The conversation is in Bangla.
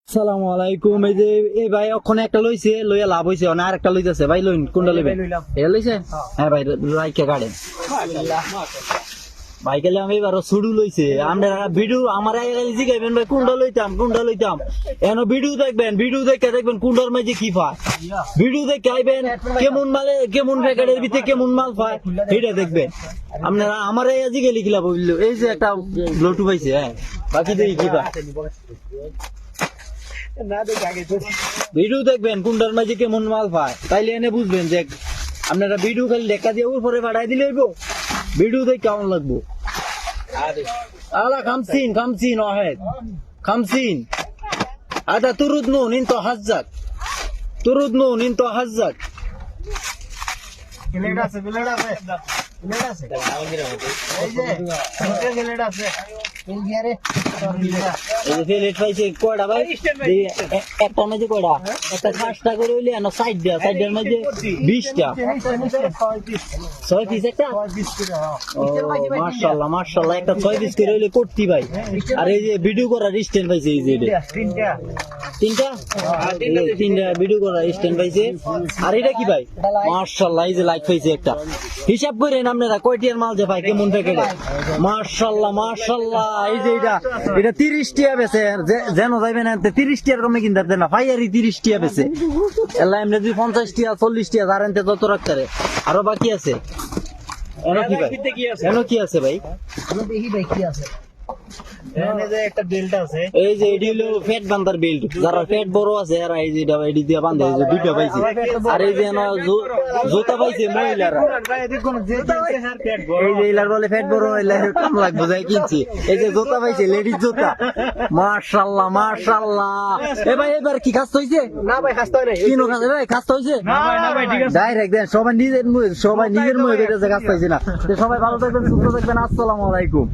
আসসালামু আলাইকুম। এই যে এই ভাই ওখানে একটা লইছে, লইয়া লাভ হইছে, আর একটা লইতেছে। ভাই লইন, কোনটা লইবেন? এটা লইছে? হ্যাঁ ভাই, লাইকে গাড়েন ভাই। গেলে আমি এবার ছুডু লইছে। আমরা ভিডিও আমার জিগাইবেন ভাই কোনটা লইতাম। এন ভিডিও দেখবেন, ভিডিও দেখে দেখবেন কোনটার মাঝে কি পায়। ভিডিও দেখে আইবেন কেমন প্যাকেটের ভিতরে কেমন মাল পায় এটা দেখবেন। আপনারা আমার জিগে লিখিলা বললো এই যে একটা ব্লুটুথ পাইছে। হ্যাঁ, বাকি দেখি কি পায়। ভিডিও দেখবেন কোনটার মাঝে কেমন মাল পায়, তাইলে এনে বুঝবেন যে আপনারা ভিডিও খালি দেখা দিয়ে উপরে পাঠাই দিলে হইব। ভিডিও দেখে কেমন লাগবো। আলা খামসিন ওয়াহেদ খামসিন আদা তুরুদ নুন ইনতো হাজ্জাক প্লেট আছে এই যে প্লেট আছে প্লেট পাইছে কয়টা ভাই? একটা মাঝে কয়টা? একটা 5টা করে হইলে না, সাইডের মাঝে 20টা, 6 পিস একটা। মাশাআল্লাহ একটা 6 পিস করে হইলে করতি ভাই। আর এই যে ভিডিও করার স্ট্যান্ড পাইছে, এই যে তিনটা ভিডিও করার স্ট্যান্ড পাইছে। আর এটা কি ভাই? মাশাআল্লাহ, এই যে লাইট পাইছে একটা। হিসাব করেন আপনারা কয়টিয়ার মাল যে ভাই কেমন প্যাকেটে। মাশাআল্লাহ, এই যে এটা 30 টিয়া বেছে, যেন যাইবেন 30 টিয়ার কমে কিনতে দেন না, ফাইয়ারি 30 টিয়া বেছে। এলা এমনি যদি 50 টিয়া 40 টিয়া ধরেন যত রাখতে আরো বাকি আছে। এনো কি আছে ভাই? দেখি ভাই কি আছে। একটা বেল্ট আছে, এই যে এডি হলো ফ্যাট বান্দার বেল্ট। যারা ফ্যাট বড় আছে এরা এই যে এডি দিয়ে বাঁধে, এই যে দুইটা পাইছে। আর এই যে জুতা পাইছে মহিলারা, এই যে এলার বলে ফ্যাট বড়, এলার কাম লাগবে যাই কিনছি। এই যে জুতা পাইছে, লেডিস জুতা। মাশাআল্লাহ। এ ভাই এবার কি কাজ হইছে? না ভাই খাস্তা হয় নাই। কিনো কাজ ভাই কাজ হইছে? না ভাই ঠিক আছে। ডাইরেক্ট দেন, সবাই নিজের মুখে কাজ পাইছে না। সবাই ভালো থাকবেন, সুস্থ থাকবেন। আসসালামু আলাইকুম।